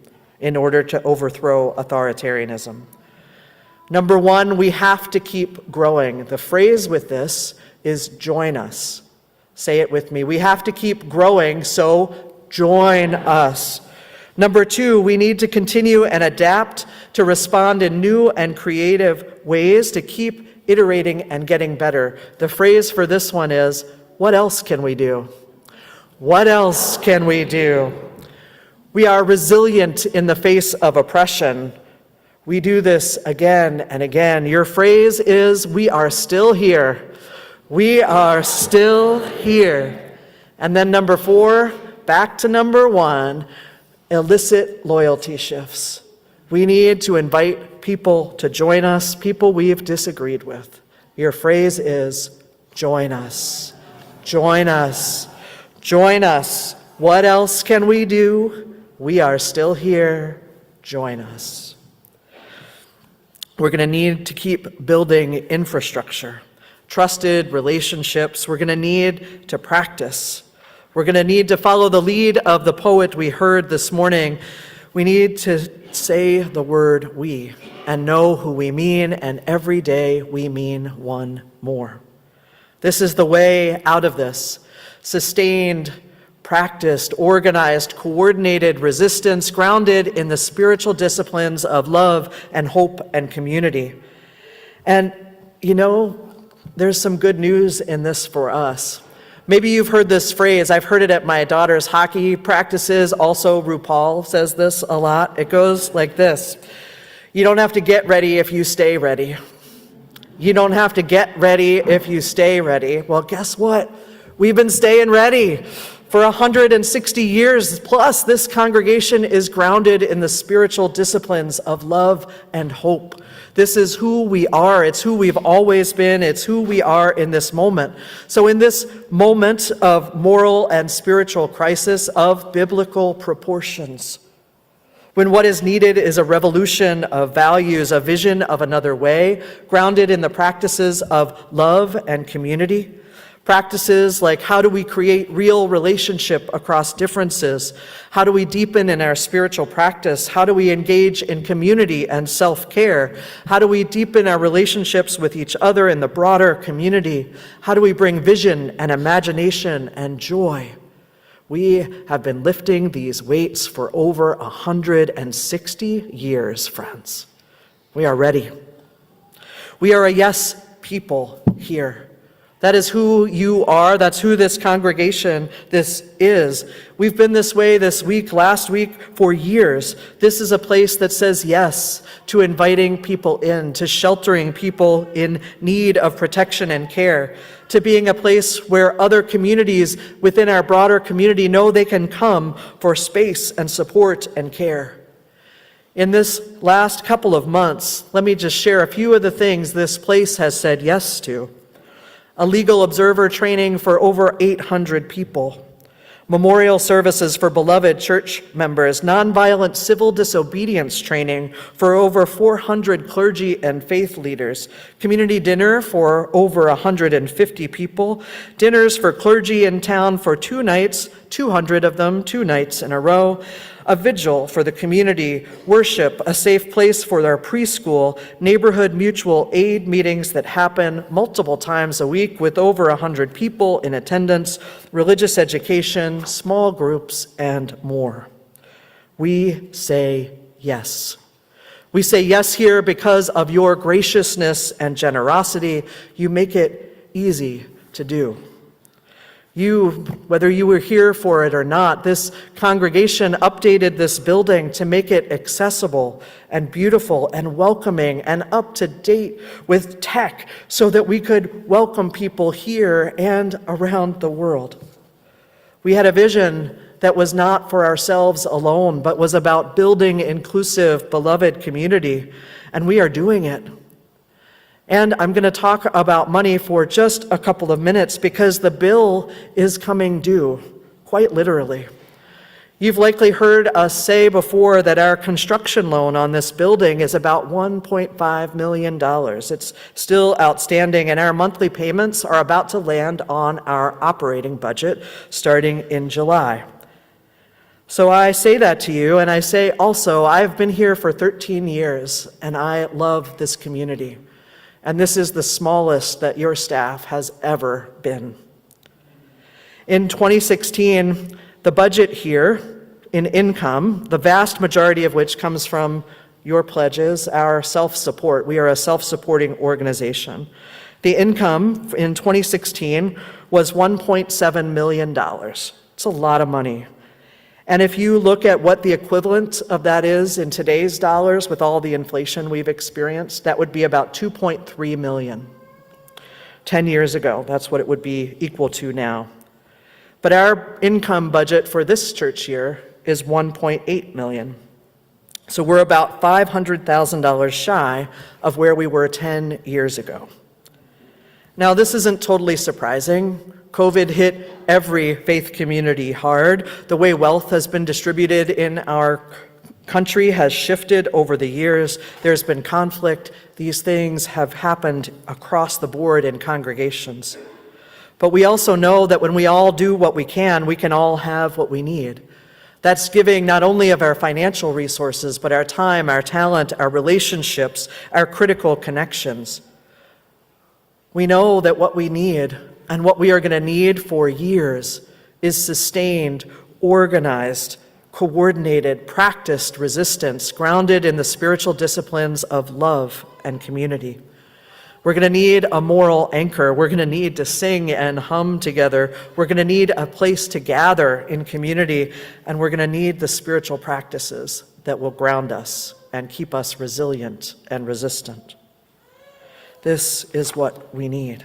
in order to overthrow authoritarianism. Number 1, we have to keep growing. The phrase with this is join us. Say it with me. We have to keep growing, so join us. Number 2, we need to continue and adapt to respond in new and creative ways to keep iterating and getting better. The phrase for this one is, what else can we do? What else can we do? We are resilient in the face of oppression. We do this again and again. Your phrase is, we are still here. We are still here. And then number 4, back to number 1, elicit loyalty shifts. We need to invite people to join us, people we've disagreed with. Your phrase is, join us. Join us. Join us. What else can we do? We are still here. Join us. We're going to need to keep building infrastructure, trusted relationships. We're going to need to practice. We're going to need to follow the lead of the poet we heard this morning. We need to say the word we and know who we mean, and every day we mean one more. This is the way out of this. Sustained, practiced, organized, coordinated resistance grounded in the spiritual disciplines of love and hope and community. And, you know, there's some good news in this for us. Maybe you've heard this phrase. I've heard it at my daughter's hockey practices. Also, RuPaul says this a lot. It goes like this. You don't have to get ready if you stay ready. You don't have to get ready if you stay ready. Well, guess what? We've been staying ready. For 160 years plus, this congregation is grounded in the spiritual disciplines of love and hope. This is who we are. It's who we've always been. It's who we are in this moment. So in this moment of moral and spiritual crisis of biblical proportions, when what is needed is a revolution of values, a vision of another way, grounded in the practices of love and community, practices like how do we create real relationship across differences? How do we deepen in our spiritual practice? How do we engage in community and self-care? How do we deepen our relationships with each other in the broader community? How do we bring vision and imagination and joy? We have been lifting these weights for over 160 years, friends. We are ready. We are a yes people here. That is who you are. That's who this congregation, this is. We've been this way this week, last week, for years. This is a place that says yes to inviting people in, to sheltering people in need of protection and care, to being a place where other communities within our broader community know they can come for space and support and care. In this last couple of months, let me just share a few of the things this place has said yes to. A legal observer training for over 800 people, memorial services for beloved church members, nonviolent civil disobedience training for over 400 clergy and faith leaders, community dinner for over 150 people, dinners for clergy in town for 2 nights, 200 of them, 2 nights in a row, a vigil for the community, worship, a safe place for their preschool, neighborhood mutual aid meetings that happen multiple times a week with over 100 people in attendance, religious education, small groups, and more. We say yes. We say yes here because of your graciousness and generosity. You make it easy to do. You, whether you were here for it or not, this congregation updated this building to make it accessible and beautiful and welcoming and up to date with tech so that we could welcome people here and around the world. We had a vision that was not for ourselves alone, but was about building inclusive, beloved community, and we are doing it. And I'm going to talk about money for just a couple of minutes because the bill is coming due, quite literally. You've likely heard us say before that our construction loan on this building is about $1.5 million. It's still outstanding, and our monthly payments are about to land on our operating budget starting in July. So I say that to you, and I say also, I've been here for 13 years, and I love this community. And this is the smallest that your staff has ever been. In 2016, the budget here in income, the vast majority of which comes from your pledges, our self-support. We are a self-supporting organization. The income in 2016 was $1.7 million. It's a lot of money. And if you look at what the equivalent of that is in today's dollars with all the inflation we've experienced, that would be about 2.3 million. 10 years ago, that's what it would be equal to now. But our income budget for this church year is 1.8 million. So we're about $500,000 shy of where we were 10 years ago. Now, this isn't totally surprising. COVID hit every faith community hard. The way wealth has been distributed in our country has shifted over the years. There's been conflict. These things have happened across the board in congregations. But we also know that when we all do what we can all have what we need. That's giving not only of our financial resources, but our time, our talent, our relationships, our critical connections. We know that what we need and what we are going to need for years is sustained, organized, coordinated, practiced resistance grounded in the spiritual disciplines of love and community. We're going to need a moral anchor. We're going to need to sing and hum together. We're going to need a place to gather in community, and we're going to need the spiritual practices that will ground us and keep us resilient and resistant. This is what we need.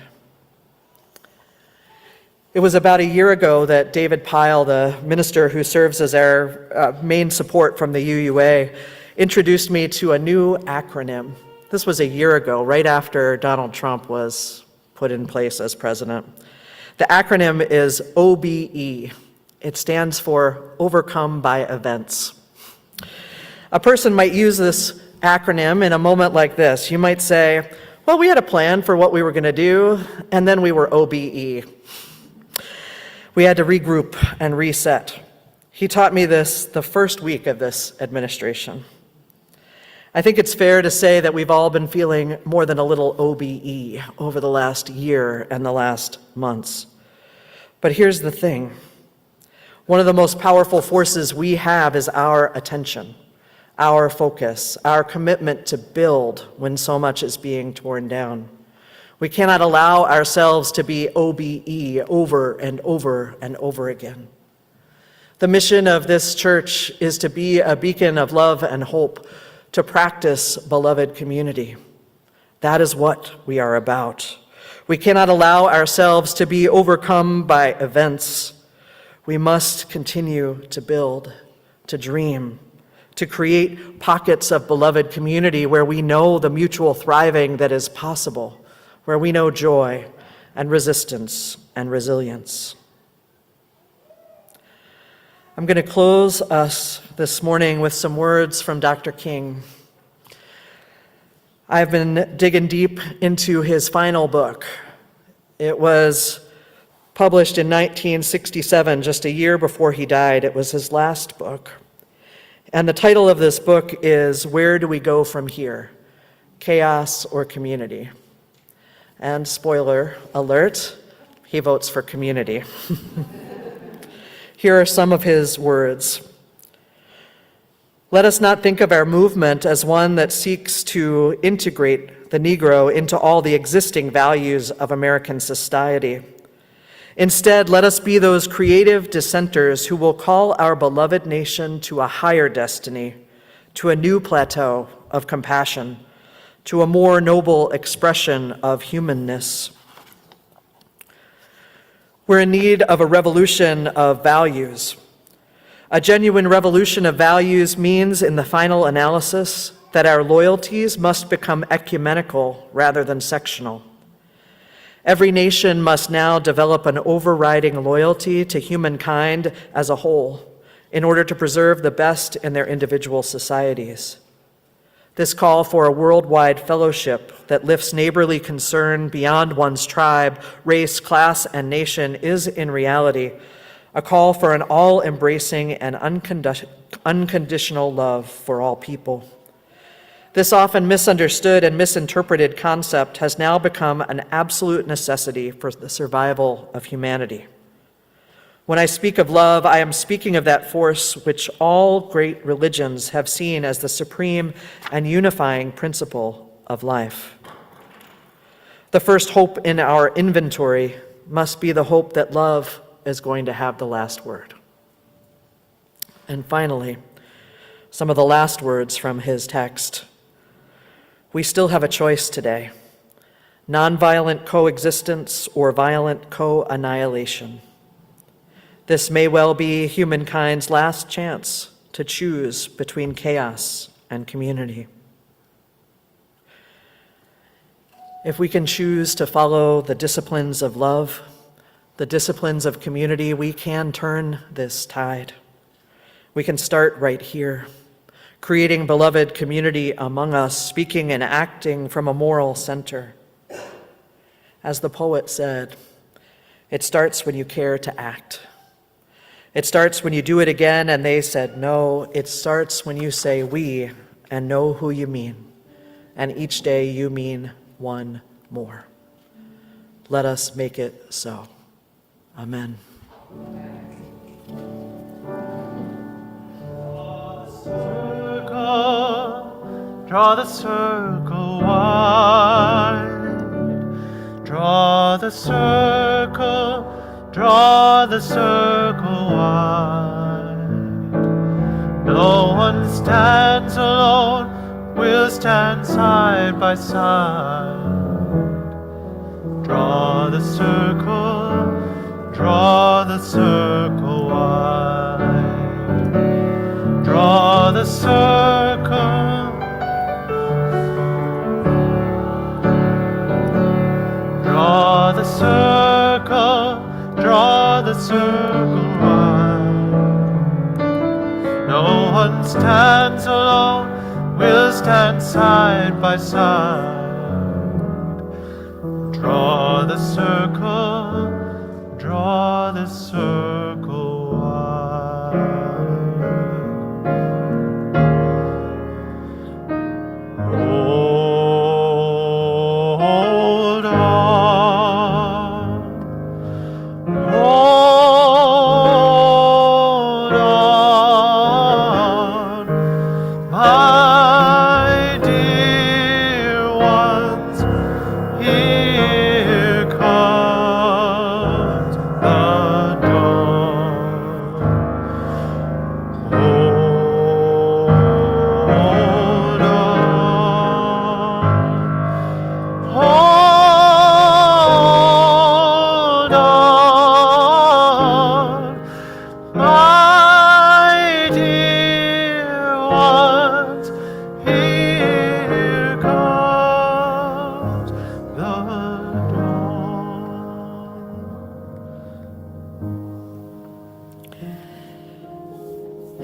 It was about a year ago that David Pyle, the minister who serves as our main support from the UUA, introduced me to a new acronym. This was a year ago, right after Donald Trump was put in place as president. The acronym is OBE. It stands for Overcome by Events. A person might use this acronym in a moment like this. You might say, well, we had a plan for what we were going to do, and then we were OBE. We had to regroup and reset. He taught me this the first week of this administration. I think it's fair to say that we've all been feeling more than a little OBE over the last year and the last months. But here's the thing. One of the most powerful forces we have is our attention, our focus, our commitment to build when so much is being torn down. We cannot allow ourselves to be OBE over and over and over again. The mission of this church is to be a beacon of love and hope, to practice beloved community. That is what we are about. We cannot allow ourselves to be overcome by events. We must continue to build, to dream, to create pockets of beloved community where we know the mutual thriving that is possible, where we know joy and resistance and resilience. I'm going to close us this morning with some words from Dr. King. I've been digging deep into his final book. It was published in 1967, just a year before he died. It was his last book. And the title of this book is Where Do We Go From Here? Chaos or Community? And spoiler alert, he votes for community. Here are some of his words. Let us not think of our movement as one that seeks to integrate the Negro into all the existing values of American society. Instead, let us be those creative dissenters who will call our beloved nation to a higher destiny, to a new plateau of compassion, to a more noble expression of humanness. We're in need of a revolution of values. A genuine revolution of values means, in the final analysis, that our loyalties must become ecumenical rather than sectional. Every nation must now develop an overriding loyalty to humankind as a whole in order to preserve the best in their individual societies. This call for a worldwide fellowship that lifts neighborly concern beyond one's tribe, race, class, and nation is, in reality, a call for an all-embracing and unconditional love for all people. This often misunderstood and misinterpreted concept has now become an absolute necessity for the survival of humanity. When I speak of love, I am speaking of that force which all great religions have seen as the supreme and unifying principle of life. The first hope in our inventory must be the hope that love is going to have the last word. And finally, some of the last words from his text. We still have a choice today: nonviolent coexistence or violent co-annihilation. This may well be humankind's last chance to choose between chaos and community. If we can choose to follow the disciplines of love, the disciplines of community, we can turn this tide. We can start right here, creating beloved community among us, speaking and acting from a moral center. As the poet said, it starts when you care to act. It starts when you do it again and they said no. It starts when you say we and know who you mean. And each day you mean one more. Let us make it so. Amen. Draw the circle wide. Draw the circle. Draw the circle wide. No one stands alone, we'll stand side by side. Draw the circle wide. Draw the circle. Draw the circle. Draw the circle wide. No one stands alone, we'll stand side by side. Draw the circle wide. Hold on. Hold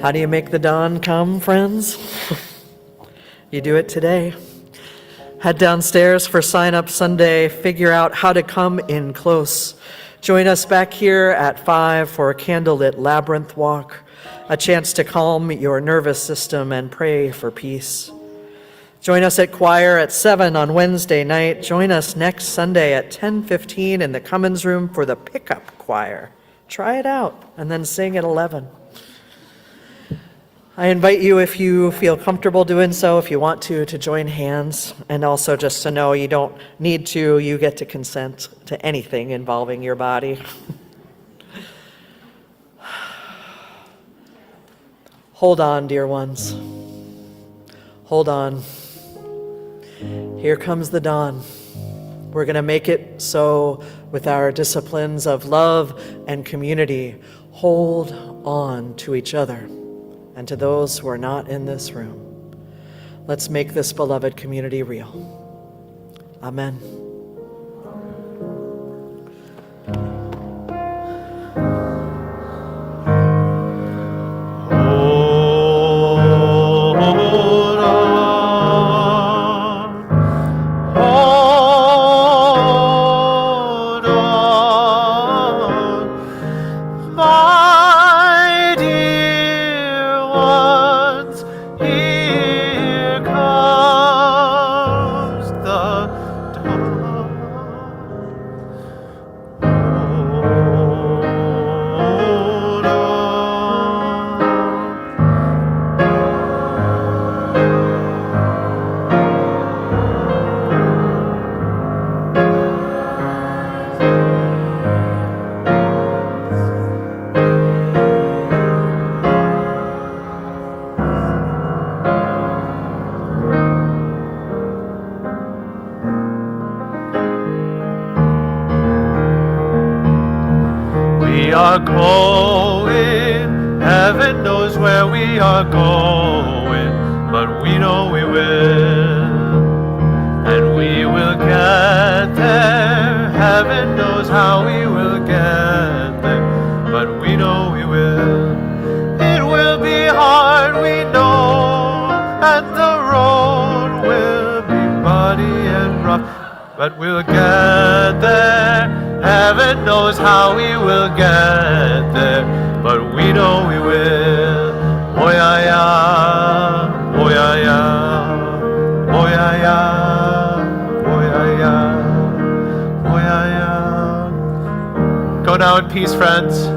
How do you make the dawn come, friends? You do it today. Head downstairs for Sign Up Sunday. Figure out how to come in close. Join us back here at 5 for a candlelit labyrinth walk, a chance to calm your nervous system and pray for peace. Join us at choir at 7 on Wednesday night. Join us next Sunday at 10:15 in the Cummins Room for the pickup choir. Try it out and then sing at 11. I invite you, if you feel comfortable doing so, if you want to join hands. And also just to know you don't need to, you get to consent to anything involving your body. Hold on, dear ones. Hold on. Here comes the dawn. We're going to make it so with our disciplines of love and community. Hold on to each other and to those who are not in this room. Let's make this beloved community real. Amen. My dear ones, here comes the dawn. Hold We are going, heaven knows where we are going, but we know we will, and we will get there. Heaven knows how we will get there, but we know we will. It will be hard, we know, and the road will be muddy and rough, but we'll get there. Heaven knows how we will get there, but we know we will. Oh yeah, yeah, oh yeah, yeah, oh yeah, yeah, oh yeah, yeah, oh yeah, yeah. Go now in peace, friends.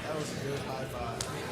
That was a good high five.